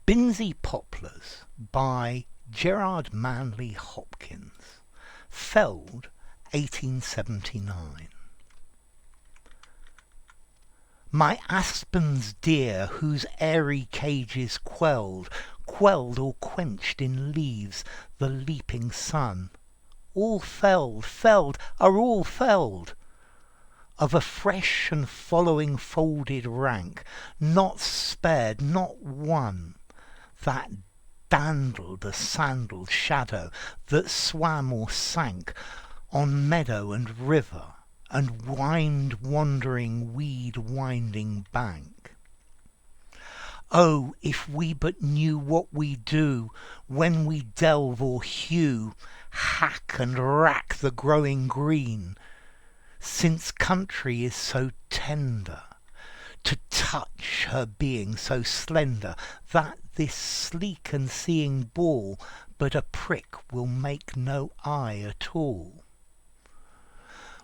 Binsey Poplars by Gerard Manley Hopkins. Quelled, 1879. My aspens dear, whose airy cage is quelled, quelled or quenched in leaves the leaping sun, all felled, felled, are all felled, of a fresh and following folded rank, not spared, not one, that dandled a sandalled shadow that swam or sank on meadow and river and wandering weed winding bank. Oh, if we but knew what we do when we delve or hew, hack and rack the growing green, since country is so tender, to touch her being so slender, that this sleek and seeing ball but a prick will make no eye at all.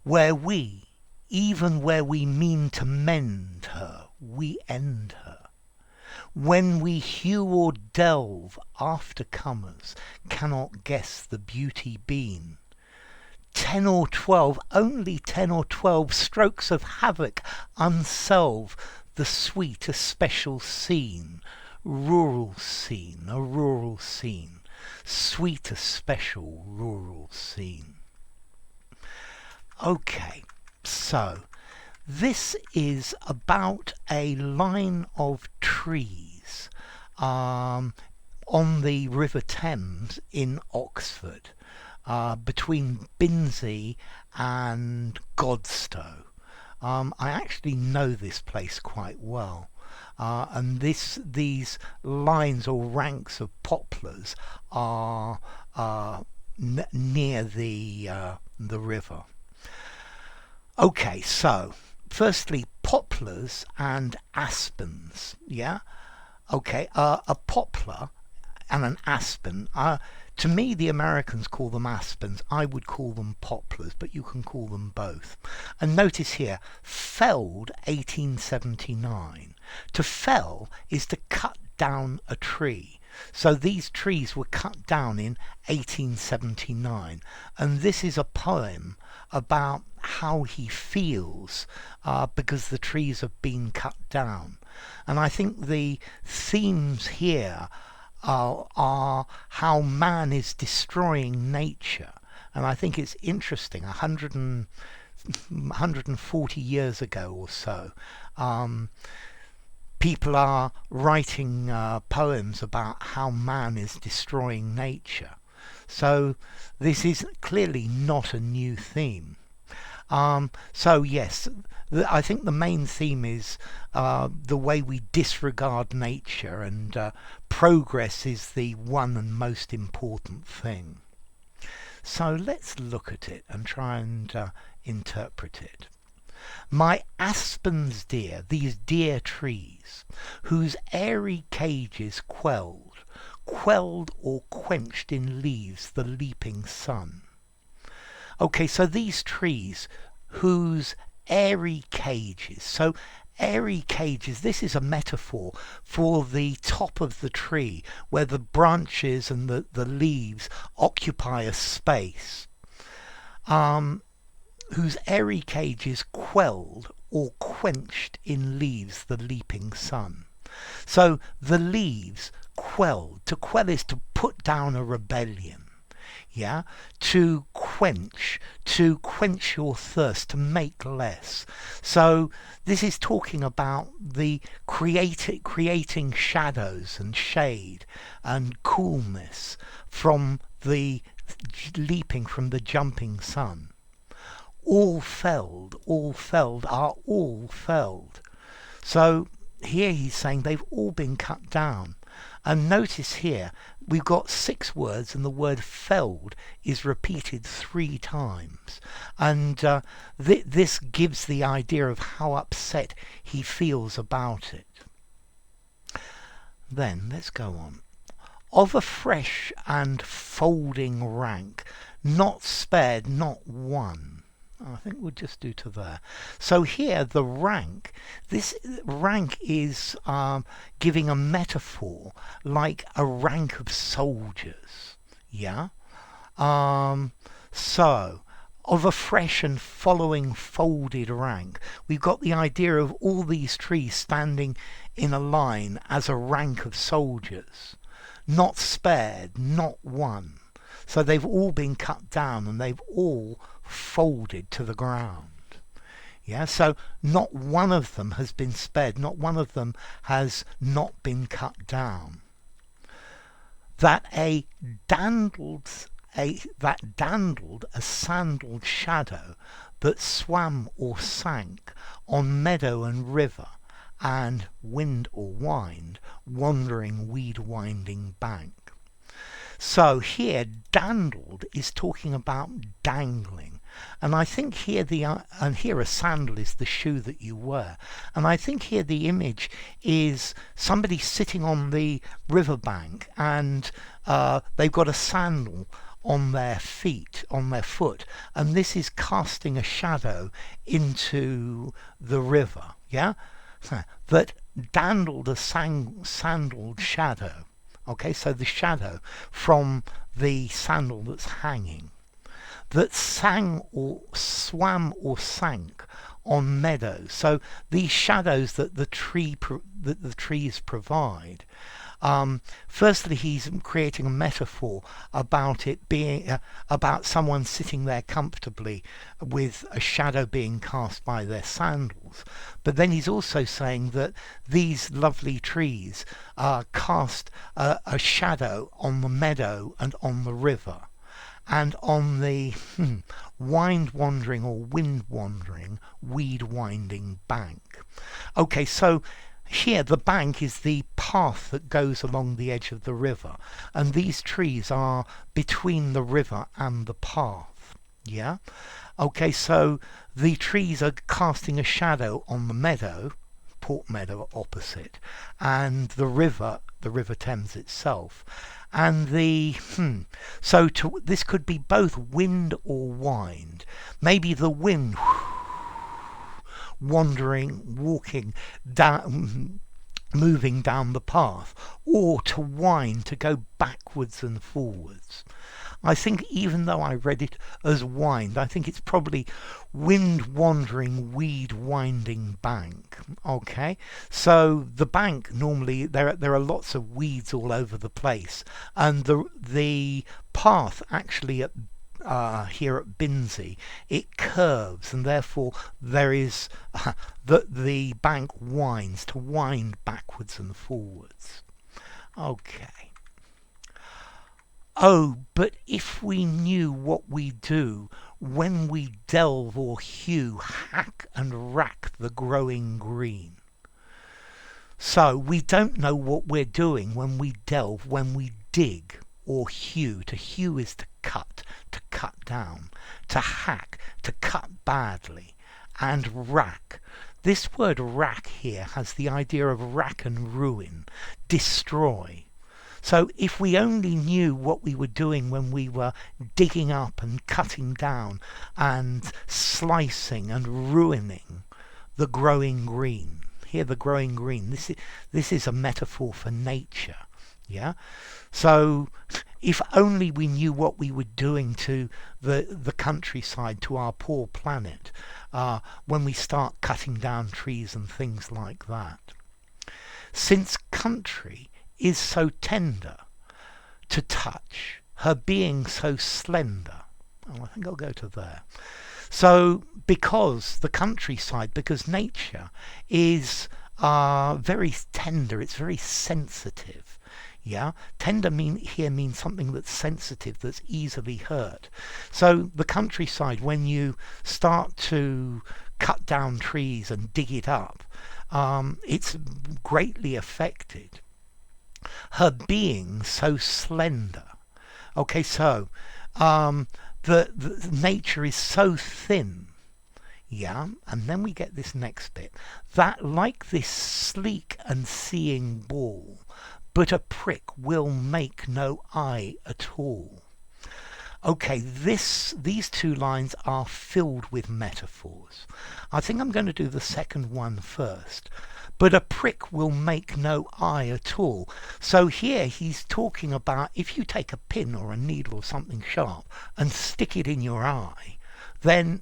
Where we, even where we mean to mend her, we end her. When we hew or delve, after comers cannot guess the beauty been. 10 or 12, only 10 or 12 strokes of havoc unselve the sweet especial scene, rural scene, a rural scene, sweet especial rural scene. Okay, so this is about a line of trees on the River Thames in Oxford. Between Binsey and Godstow. I actually know this place quite well, and these lines or ranks of poplars are near the river. Okay, so firstly, poplars and aspens. Yeah, okay, a poplar and an aspen. To me, the Americans call them aspens. I would call them poplars, but you can call them both. And notice here, felled 1879. To fell is to cut down a tree. So these trees were cut down in 1879. And this is a poem about how he feels because the trees have been cut down. And I think the themes here are how man is destroying nature. And I think it's interesting, 140 years ago or so, people are writing poems about how man is destroying nature. So this is clearly not a new theme. So yes, I think the main theme is the way we disregard nature, and progress is the one and most important thing. So let's look at it and try and interpret it. My aspens dear, these dear trees, whose airy cages quelled, quelled or quenched in leaves the leaping sun. Okay, so these trees whose airy cages, so airy cages, this is a metaphor for the top of the tree where the branches and the leaves occupy a space, whose airy cages quelled or quenched in leaves the leaping sun. So the leaves quelled. To quell is to put down a rebellion. Yeah, to quench your thirst, to make less. So this is talking about the creating shadows and shade and coolness from the leaping from the jumping sun. All felled are all felled. So here he's saying they've all been cut down. And notice here, we've got 6 words and the word felled is repeated 3 times. And this gives the idea of how upset he feels about it. Then, let's go on. Of a fresh and folding rank, not spared, not one. I think we'll just do to there. So here, the rank, this rank is giving a metaphor like a rank of soldiers. Yeah? So, of a fresh and following folded rank, we've got the idea of all these trees standing in a line as a rank of soldiers. Not spared, not one. So they've all been cut down and they've all folded to the ground. Yeah, so not one of them has been spared, not one of them has not been cut down. That dandled, a sandalled shadow that swam or sank on meadow and river, and wind or wind, wandering weed-winding bank. So here, dandled is talking about dangling. And I think here and here a sandal is the shoe that you wear. And I think here the image is somebody sitting on the riverbank and they've got a sandal on their feet, on their foot, and this is casting a shadow into the river. Yeah? That dandled a sandaled shadow. Okay, so the shadow from the sandal that's hanging. That sang or swam or sank on meadows. So these shadows that the trees provide. Firstly, he's creating a metaphor about it being about someone sitting there comfortably with a shadow being cast by their sandals. But then he's also saying that these lovely trees cast a shadow on the meadow and on the river and on the wind-wandering or wind-wandering, weed-winding bank. Okay, so here the bank is the path that goes along the edge of the river, and these trees are between the river and the path. Yeah? Okay, so the trees are casting a shadow on the meadow, Port Meadow opposite, and the River Thames itself. And so this could be both wind or wind. Maybe the wind walking down, moving down the path, or to wind, to go backwards and forwards. I think even though I read it as wind, I think it's probably wind-wandering, weed-winding bank. Okay, so the bank normally there are lots of weeds all over the place, and the path actually at here at Binsey, it curves, and therefore there is the bank winds, to wind backwards and forwards. Okay. Oh, but if we knew what we do when we delve or hew, hack and rack the growing green. So we don't know what we're doing when we delve, when we dig or hew. To hew is to cut down. To hack, to cut badly. And rack. This word rack here has the idea of rack and ruin, destroy. So if we only knew what we were doing when we were digging up and cutting down and slicing and ruining the growing green. Here the growing green, this is a metaphor for nature. Yeah? So if only we knew what we were doing to the countryside, to our poor planet, when we start cutting down trees and things like that. Since country is so tender to touch, her being so slender. Oh, I think I'll go to there. So because the countryside, because nature is very tender, it's very sensitive. Yeah, tender here means something that's sensitive, that's easily hurt. So the countryside, when you start to cut down trees and dig it up, it's greatly affected. Her being so slender. Okay, so the nature is so thin. Yeah, and then we get this next bit. That like this sleek and seeing ball, but a prick will make no eye at all. Okay, these two lines are filled with metaphors. I think I'm going to do the second one first. But a prick will make no eye at all. So here he's talking about if you take a pin or a needle or something sharp and stick it in your eye, then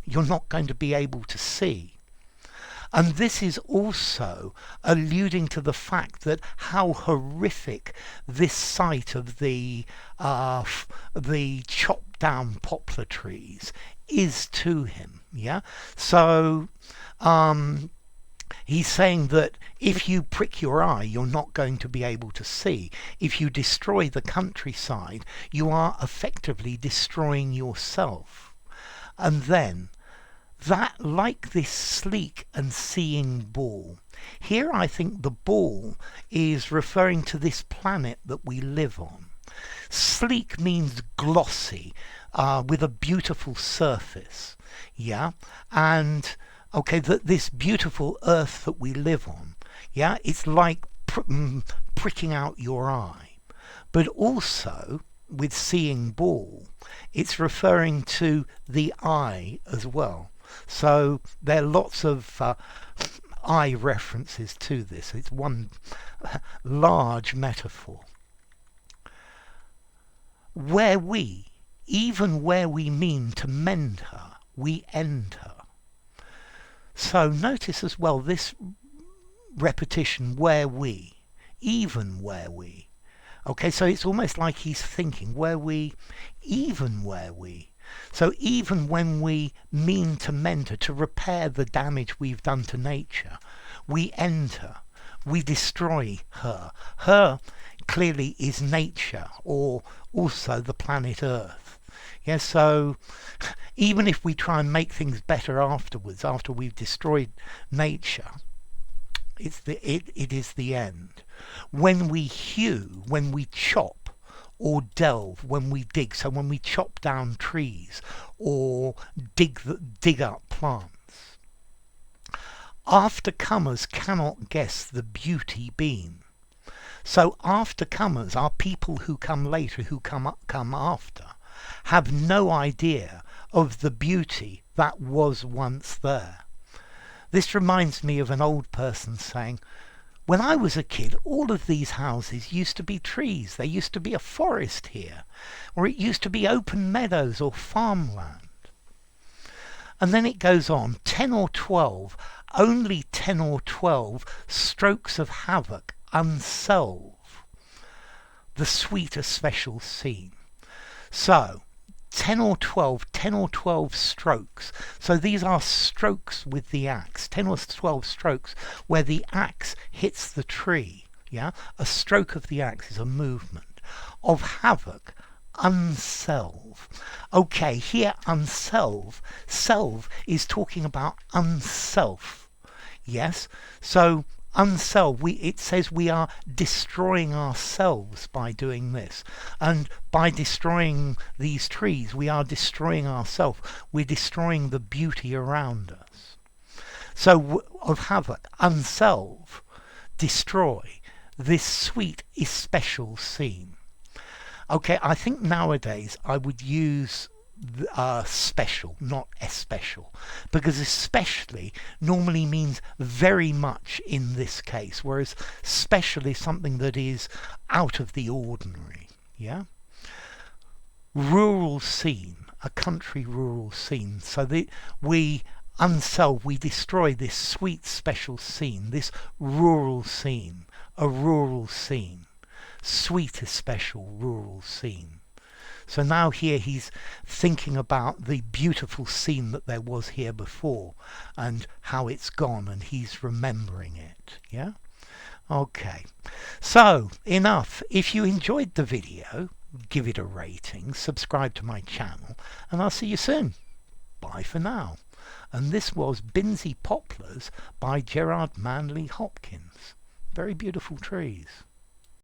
you're not going to be able to see. And this is also alluding to the fact that how horrific this sight of the chopped down poplar trees is to him. Yeah. So he's saying that if you prick your eye, you're not going to be able to see. If you destroy the countryside, you are effectively destroying yourself. And then that, like this sleek and seeing ball, here I think the ball is referring to this planet that we live on. Sleek means glossy, with a beautiful surface, yeah, and okay, that this beautiful earth that we live on, yeah, it's like pricking out your eye. But also with seeing ball, it's referring to the eye as well. So there are lots of eye references to this. It's one large metaphor. Where we, even where we mean to mend her, we end her. So notice as well this repetition, where we, even where we. Okay, so it's almost like he's thinking, where we, even where we. So even when we mean to mend her, to repair the damage we've done to nature, we end her, we destroy her. Her clearly is nature, or also the planet Earth. Yeah, so even if we try and make things better afterwards, after we've destroyed nature, it is the end. When we hew, when we chop, or delve, when we dig, so when we chop down trees or dig up plants. Aftercomers cannot guess the beauty been. So aftercomers are people who come later, who come after, have no idea of the beauty that was once there. This reminds me of an old person saying, when I was a kid, all of these houses used to be trees. There used to be a forest here, or it used to be open meadows or farmland. And then it goes on, 10 or 12, only 10 or 12 strokes of havoc unselve the sweeter special scene. So 10 or 12 strokes. So these are strokes with the axe, 10 or 12 strokes where the axe hits the tree. Yeah, a stroke of the axe is a movement of havoc. Unselve. Okay, here unselve. Selve is talking about unself. Yes, so unselve, it says we are destroying ourselves by doing this. And by destroying these trees, we are destroying ourselves. We're destroying the beauty around us. So of havoc, unselve, destroy this sweet especial scene. Okay, I think nowadays I would use special, not especial, because especially normally means very much in this case, whereas special is something that is out of the ordinary. Yeah, rural scene, a country rural scene. So we unselve, we destroy this sweet special scene, this rural scene, a rural scene, sweet especial rural scene. So now here he's thinking about the beautiful scene that there was here before and how it's gone, and he's remembering it. Yeah? Okay. So, enough. If you enjoyed the video, give it a rating, subscribe to my channel, and I'll see you soon. Bye for now. And this was Binsey Poplars by Gerard Manley Hopkins. Very beautiful trees.